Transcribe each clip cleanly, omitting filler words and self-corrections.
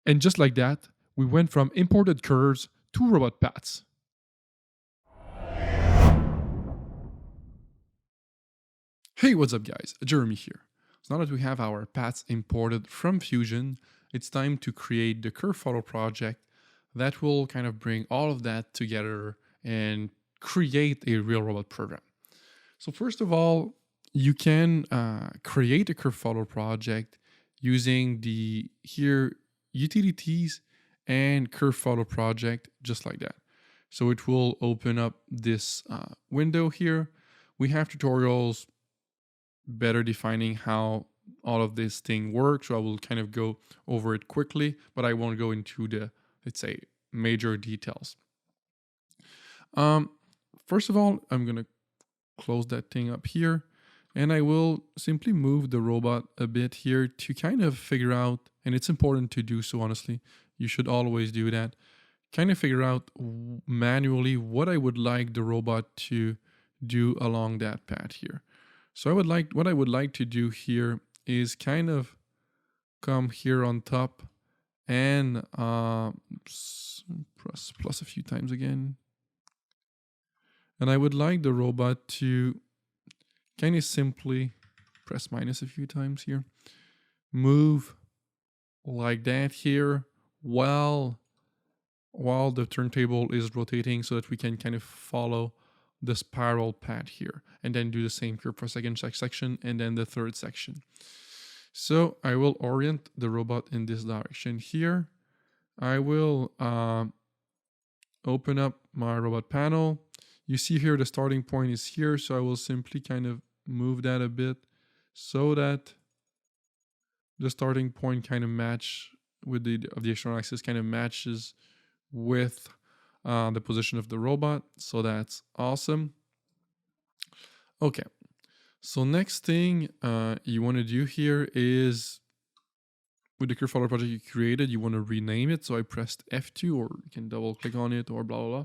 And just like that, we went from imported curves to robot paths. Hey, what's up guys? Jeremy here. So now that we have our paths imported from Fusion, it's time to create the curve follow project that will kind of bring all of that together and create a real robot program. So first of all, you can create a curve follow project using the here utilities and curve follow project just like that. So it will open up this window here. We have tutorials better defining how all of this thing works. So I will kind of go over it quickly, but I won't go into the, let's say, major details. First of all, I'm going to close that thing up here, and I will simply move the robot a bit here to kind of figure out, and it's important to do so, honestly. You should always do that. Kind of figure out manually what I would like the robot to do along that path here. So what I would like to do here is kind of come here on top and press plus a few times again. And I would like the robot to kind of simply press minus a few times here, move like that here while the turntable is rotating so that we can kind of follow the spiral path here, and then do the same here for second section and then the third section. So I will orient the robot in this direction here. I will open up my robot panel. You see here the starting point is here, so I will simply kind of move that a bit so that the starting point kind of match with the external axis kind of matches with the position of the robot. So that's awesome. Okay, so next thing you want to do here is with the curve follower project you created, you want to rename it. So I pressed F2, or you can double click on it, or blah blah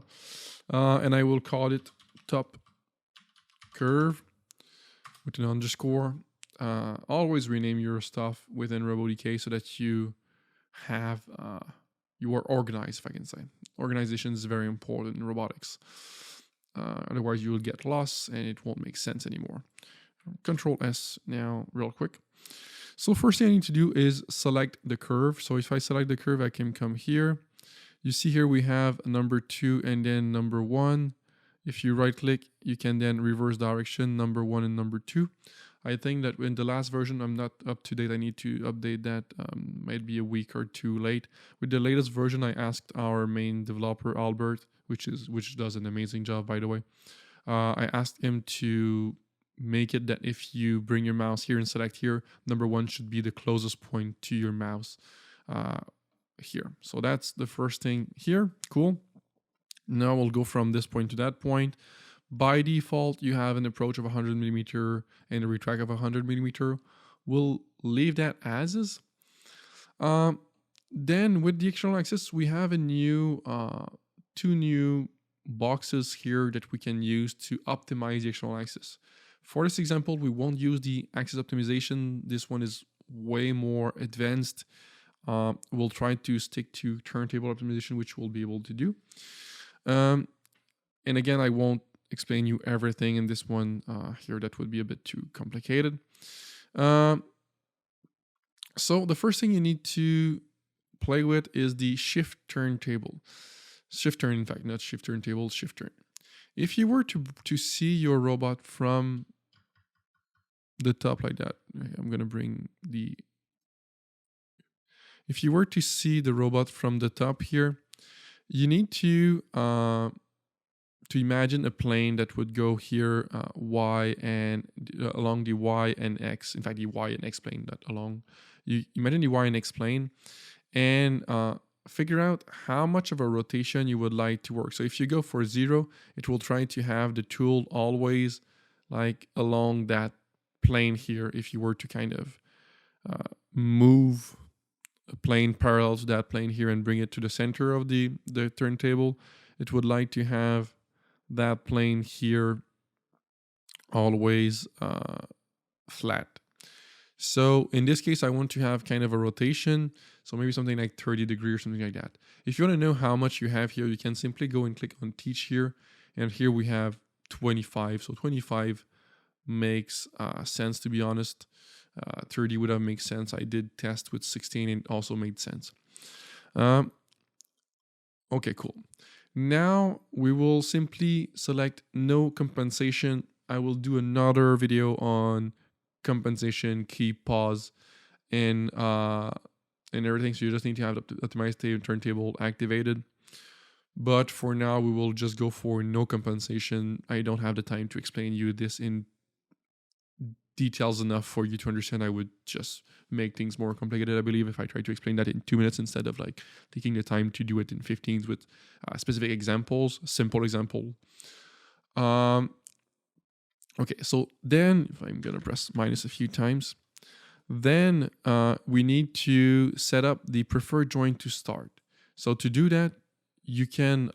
blah, and I will call it top curve with an underscore. Always rename your stuff within RoboDK so that you have you are organized, if I can say. Organization is very important in robotics. Otherwise, you will get lost and it won't make sense anymore. Control S now, real quick. So first thing I need to do is select the curve. So if I select the curve, I can come here. You see here we have number 2 and then number 1. If you right click, you can then reverse direction number 1 and number 2. I think that in the last version, I'm not up to date. I need to update that. Might be a week or two late. With the latest version, I asked our main developer, Albert, which does an amazing job, by the way. I asked him to make it that if you bring your mouse here and select here, number 1 should be the closest point to your mouse here. So that's the first thing here. Cool. Now we'll go from this point to that point. By default, you have an approach of 100 millimeter and a retract of 100 millimeter. We'll leave that as is. Then with the external axis, we have a new, 2 new boxes here that we can use to optimize the external axis. For this example, we won't use the axis optimization. This one is way more advanced. We'll try to stick to turntable optimization, which we'll be able to do. And again, I won't explain you everything in this one here. That would be a bit too complicated. So the first thing you need to play with is the shift turntable. Shift turn, in fact, not shift turntable, shift turn. If you were to see your robot from the top like that, I'm going to bring the... If you were to see the robot from the top here, you need to imagine a plane that would go here, y and along the y and x. In fact, the y and x plane, not along. You imagine the y and x plane, and figure out how much of a rotation you would like to work. So if you go for 0, it will try to have the tool always like along that plane here. If you were to kind of move a plane parallel to that plane here and bring it to the center of the turntable, it would like to have that plane here always flat. So in this case, I want to have kind of a rotation. So maybe something like 30 degrees or something like that. If you want to know how much you have here, you can simply go and click on teach here. And here we have 25. So 25 makes sense, to be honest. 30 would have made sense. I did test with 16 and it also made sense. Okay, cool. Now we will simply select no compensation. I will do another video on compensation, keep, pause, and everything. So you just need to have the optimized turntable activated. But for now, we will just go for no compensation. I don't have the time to explain you this in details enough for you to understand. I would just make things more complicated, I believe, if I try to explain that in 2 minutes instead of like taking the time to do it in 15s with specific examples, simple example. Okay, so then if I'm gonna press minus a few times, then we need to set up the preferred joint to start. So to do that, you can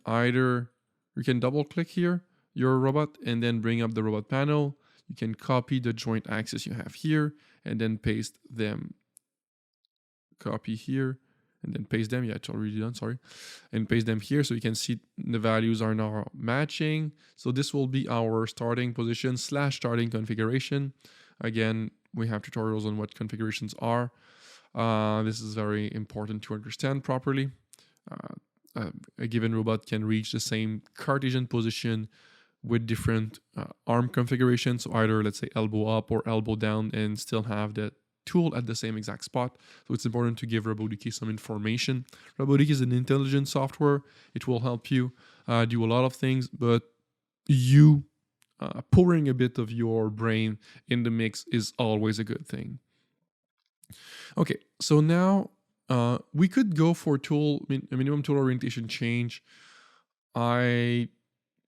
double click here, your robot, and then bring up the robot panel. You can copy the joint axis you have here and then paste them. Copy here and then paste them. Yeah, it's already done, sorry. And paste them here so you can see the values are now matching. So this will be our starting position / starting configuration. Again, we have tutorials on what configurations are. This is very important to understand properly. A given robot can reach the same Cartesian position with different arm configurations. So either, let's say, elbow up or elbow down and still have that tool at the same exact spot. So it's important to give RoboDK some information. RoboDK is an intelligent software. It will help you do a lot of things, but you pouring a bit of your brain in the mix is always a good thing. Okay, so now we could go for a minimum tool orientation change. I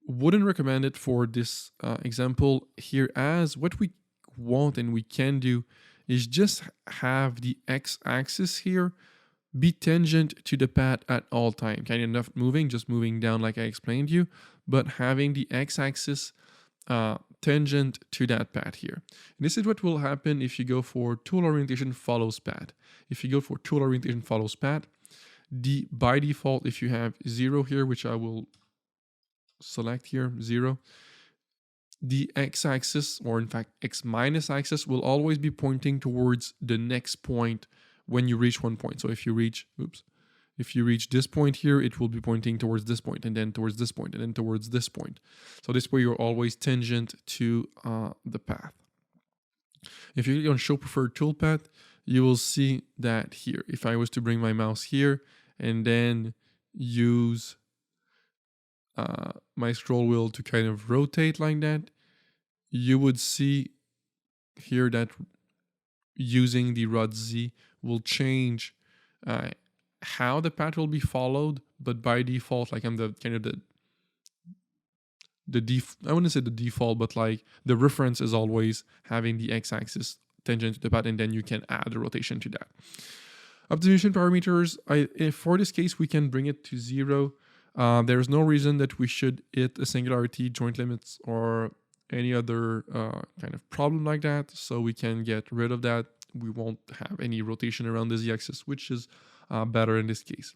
wouldn't recommend it for this example here, as what we want and we can do is just have the x-axis here be tangent to the path at all time. Kind of not moving, just moving down like I explained you, but having the x-axis tangent to that path here. And this is what will happen if you go for tool orientation follows path. If you go for tool orientation follows path, by default, if you have 0 here, which I will select here, 0, the x-axis, or in fact x minus axis, will always be pointing towards the next point when you reach one point. So if you reach this point here, it will be pointing towards this point, and then towards this point, and then towards this point. So this way you're always tangent to the path. If you click on show preferred toolpath, you will see that here. If I was to bring my mouse here and then use my scroll wheel to kind of rotate like that, you would see here that using the rod Z will change how the path will be followed, but by default, like I'm the kind of I wouldn't say the default, but like the reference is always having the x-axis tangent to the path, and then you can add the rotation to that. Optimization parameters, for this case, we can bring it to 0. There's no reason that we should hit a singularity, joint limits, or any other kind of problem like that. So we can get rid of that. We won't have any rotation around the z-axis, which is better in this case.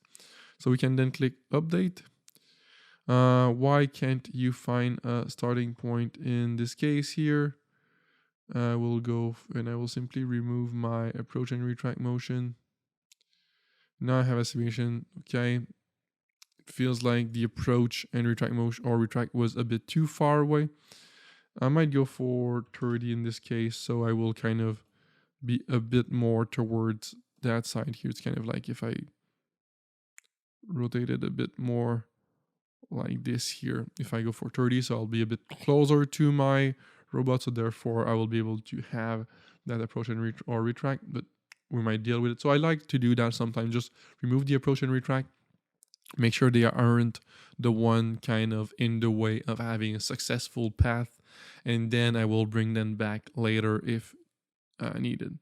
So we can then click update. Why can't you find a starting point in this case here? We'll go and I will simply remove my approach and retract motion. Now I have a simulation. Okay. It feels like the approach and retract motion or retract was a bit too far away. I might go for 30 in this case, so I will kind of be a bit more towards that side here. It's kind of like if I rotate it a bit more like this here. If I go for 30, so I'll be a bit closer to my robot, so therefore I will be able to have that approach and retract, but we might deal with it. So I like to do that sometimes, just remove the approach and retract, make sure they aren't the one kind of in the way of having a successful path, and then I will bring them back later if needed.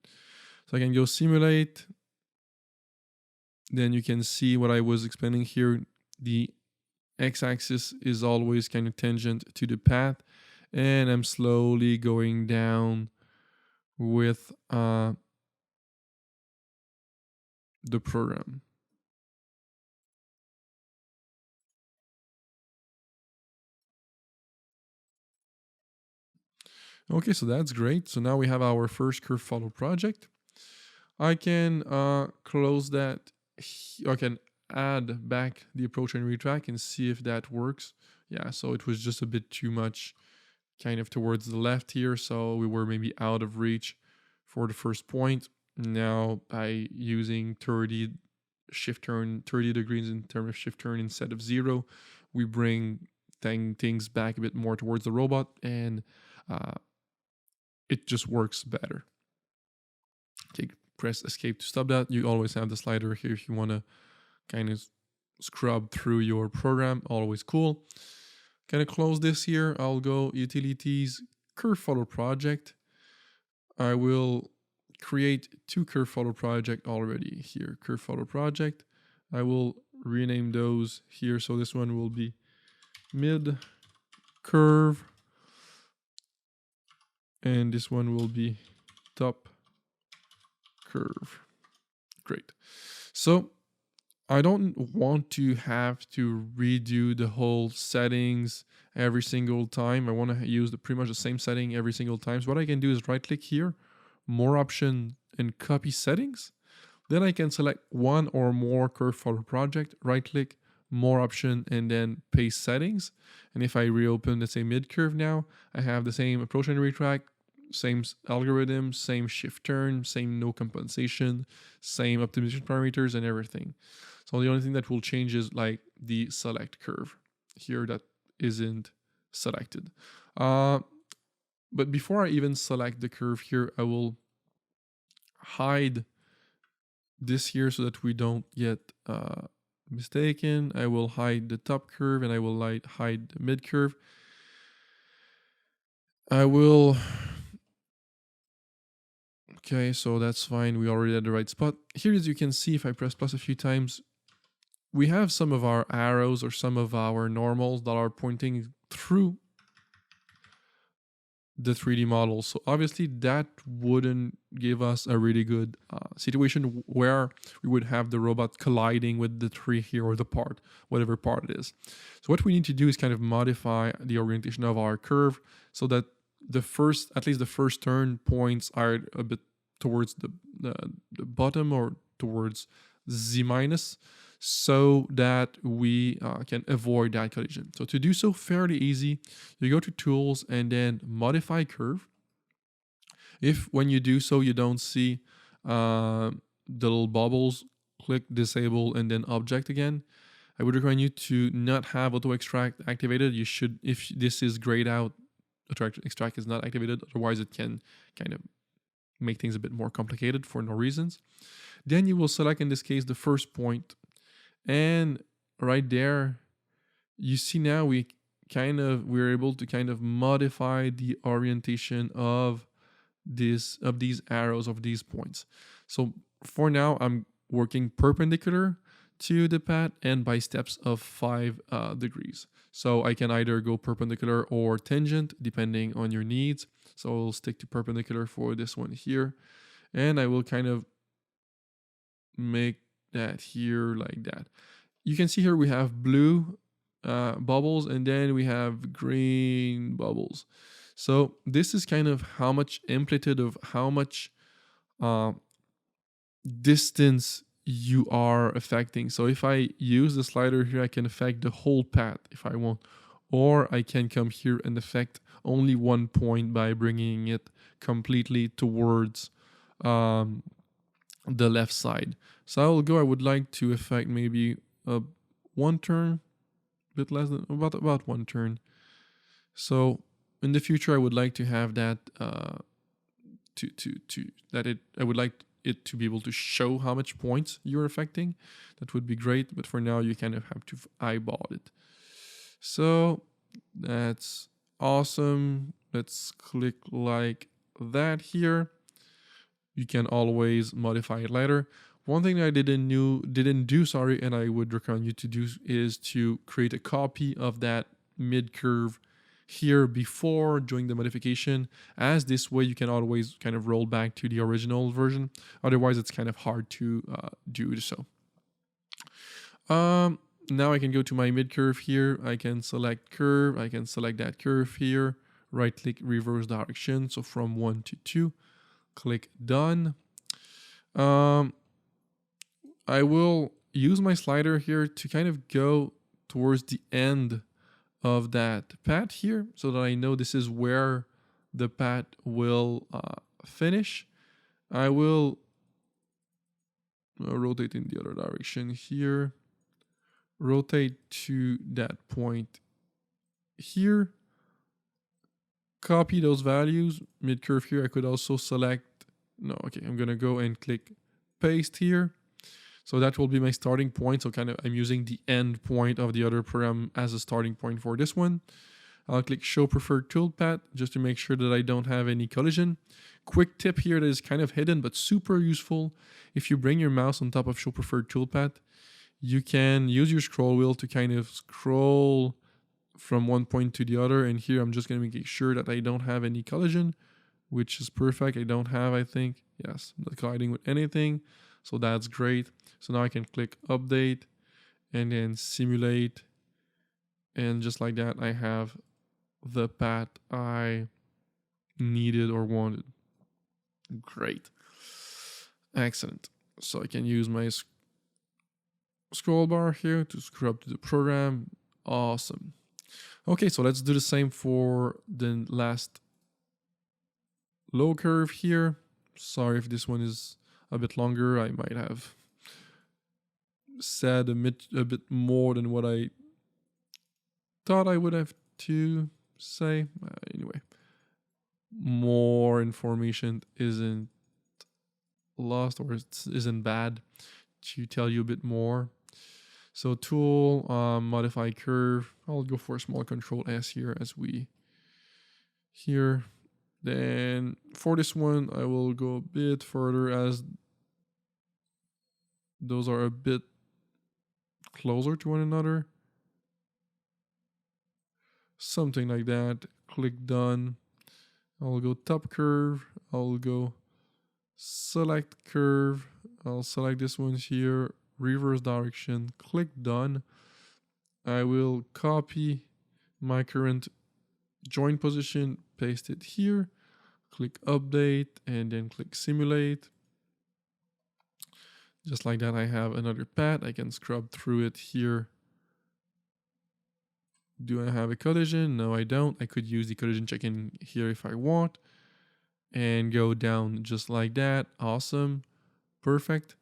So I can go simulate. Then you can see what I was explaining here. The x-axis is always kind of tangent to the path, and I'm slowly going down with the program. Okay, so that's great. So now we have our first curve follow project. I can close that. I can add back the approach and retract and see if that works. Yeah, so it was just a bit too much kind of towards the left here. So we were maybe out of reach for the first point. Now by using 30 shift turn, 30 degrees in terms of shift turn instead of 0, we bring things back a bit more towards the robot, and it just works better. Okay, press escape to stop that. You always have the slider here if you want to kind of scrub through your program. Always cool. Kind of close this here. I'll go utilities, curve follow project. I will create 2 curve follow project already here. Curve follow project. I will rename those here. So this one will be mid curve, and this one will be top curve. Great. So I don't want to have to redo the whole settings every single time. I want to use pretty much the same setting every single time. So what I can do is right click here, more option, and copy settings. Then I can select one or more curve follow project, right click, more option, and then paste settings. And if I reopen, let's say mid curve now, I have the same approach and retract, same algorithm, same shift turn, same no compensation, same optimization parameters and everything. So the only thing that will change is like the select curve here that isn't selected. But before I even select the curve here, I will hide this here so that we don't get mistaken. I will hide the top curve and I will hide the mid curve. I will... Okay, so that's fine. We already had the right spot. Here, as you can see, if I press plus a few times, we have some of our arrows or some of our normals that are pointing through the 3D model. So obviously that wouldn't give us a really good situation where we would have the robot colliding with the tree here or the part, whatever part it is. So what we need to do is kind of modify the orientation of our curve so that at least the first turn points are a bit towards the bottom or towards Z minus, so that we can avoid that collision. So to do so fairly easy, you go to tools and then modify curve. If when you do so you don't see the little bubbles, click disable and then object again. I would recommend you to not have auto extract activated. You should, if this is grayed out, auto extract is not activated, otherwise it can kind of make things a bit more complicated for no reasons. Then you will select in this case the first point. And right there, you see now we're able to kind of modify the orientation of these arrows of these points. So for now, I'm working perpendicular to the path and by steps of 5 degrees. So I can either go perpendicular or tangent depending on your needs. So I'll stick to perpendicular for this one here, and I will kind of make that here like that. You can see here we have blue bubbles and then we have green bubbles. So this is kind of how much amplitude of how much distance you are affecting. So if I use the slider here, I can affect the whole path if I want, or I can come here and affect only one point by bringing it completely towards the left side. So I would like to affect maybe one turn, a bit less than about one turn. So in the future, I would like to have that I would like it to be able to show how much points you're affecting. That would be great, but for now you kind of have to eyeball it. So that's awesome. Let's click like that here. You can always modify it later. One thing I didn't do, and I would recommend you to do is to create a copy of that mid curve here before doing the modification, as this way you can always kind of roll back to the original version. Otherwise, it's kind of hard to do so. Now I can go to my mid curve here. I can select curve. I can select that curve here. Right click, reverse direction. So from 1 to 2, click done. I will use my slider here to kind of go towards the end of that path here so that I know this is where the path will finish. I will rotate in the other direction here. Rotate to that point here. Copy those values, mid curve here. I could also select, no, okay, I'm gonna go and click paste here. So that will be my starting point. So kind of I'm using the end point of the other program as a starting point for this one. I'll click show preferred toolpath just to make sure that I don't have any collision. Quick tip here that is kind of hidden but super useful. If you bring your mouse on top of show preferred toolpath, you can use your scroll wheel to kind of scroll from one point to the other. And here I'm just going to make sure that I don't have any collision, which is perfect. I don't have, I think. Yes, I'm not colliding with anything. So that's great. So now I can click update and then simulate. And just like that, I have the path I needed or wanted. Great. Excellent. So I can use my scroll bar here to scrub to the program. Awesome. Okay, so let's do the same for the last low curve here. Sorry if this one is a bit longer. I might have said a bit more than what I thought I would have to say. Anyway, more information isn't lost or isn't bad to tell you a bit more. So tool, modify curve. I'll go for a small control S here as we here. Then for this one, I will go a bit further as those are a bit closer to one another. Something like that. Click done. I'll go top curve. I'll go select curve. I'll select this one here. Reverse direction. Click done. I will copy my current join position, paste it here, click update, and then click simulate. Just like that, I have another path. I can scrub through it here. Do I have a collision? No, I don't. I could use the collision check-in here if I want and go down just like that. Awesome. Perfect.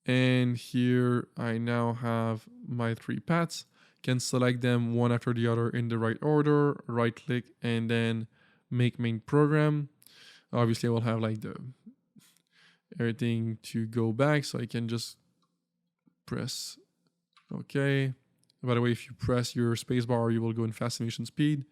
And here I now have my 3 paths. Can select them one after the other in the right order, right click, and then make main program. Obviously, I will have like everything to go back, so I can just press OK. By the way, if you press your spacebar, you will go in fast animation speed.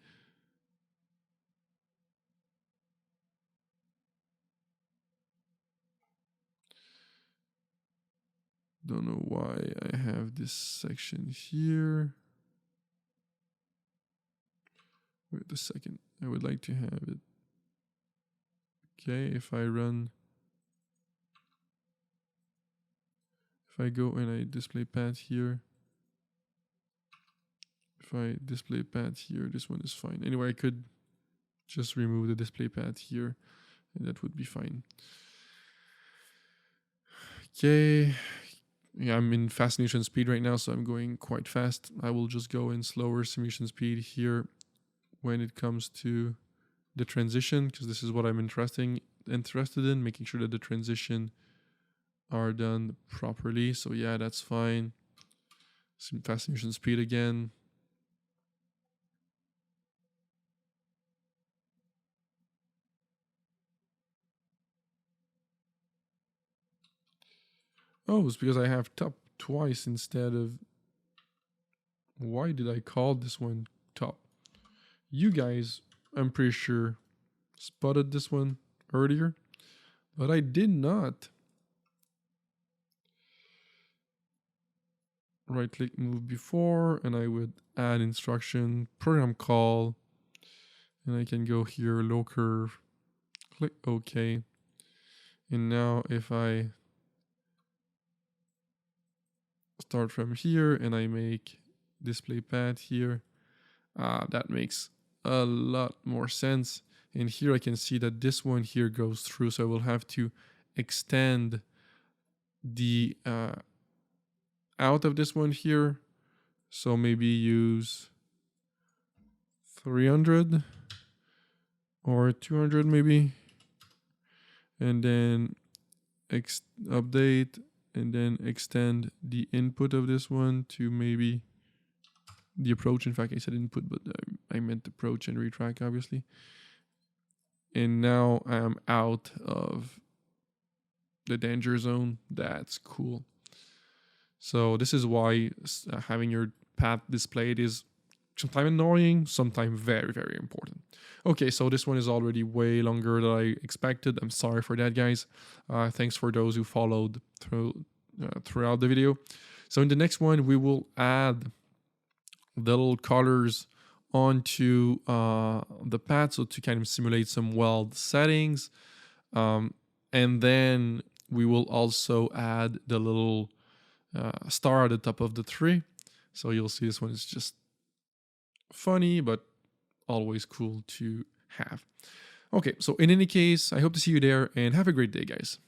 Don't know why I have this section here. Wait a second. I would like to have it. Okay, if I go and I display path here. If I display path here, this one is fine. Anyway, I could just remove the display path here and that would be fine. Okay. Yeah, I'm in fast simulation speed right now, so I'm going quite fast. I will just go in slower simulation speed here when it comes to the transition, because this is what I'm interested in, making sure that the transition are done properly. So yeah, that's fine. Fast simulation speed again. Oh, it's because I have top twice instead of... Why did I call this one top? You guys, I'm pretty sure, spotted this one earlier, but I did not. Right click move before, and I would add instruction, program call, And I can go here, low curve, click OK. And now if I start from here and I make display path here, that makes a lot more sense. And here I can see that this one here goes through, so I will have to extend the out of this one here. So maybe use 300 or 200 maybe, and then update, and then extend the input of this one to maybe the approach. In fact, I said input, but I meant approach and retract, obviously. And now I'm out of the danger zone. That's cool. So this is why having your path displayed is sometimes annoying, sometimes very, very important. Okay, so this one is already way longer than I expected. I'm sorry for that, guys. Thanks for those who followed throughout the video. So in the next one, we will add the little colors onto the path, so to kind of simulate some weld settings. And then we will also add the little star at the top of the tree. So you'll see this one is just funny, but always cool to have. Okay, so in any case, I hope to see you there and have a great day, guys.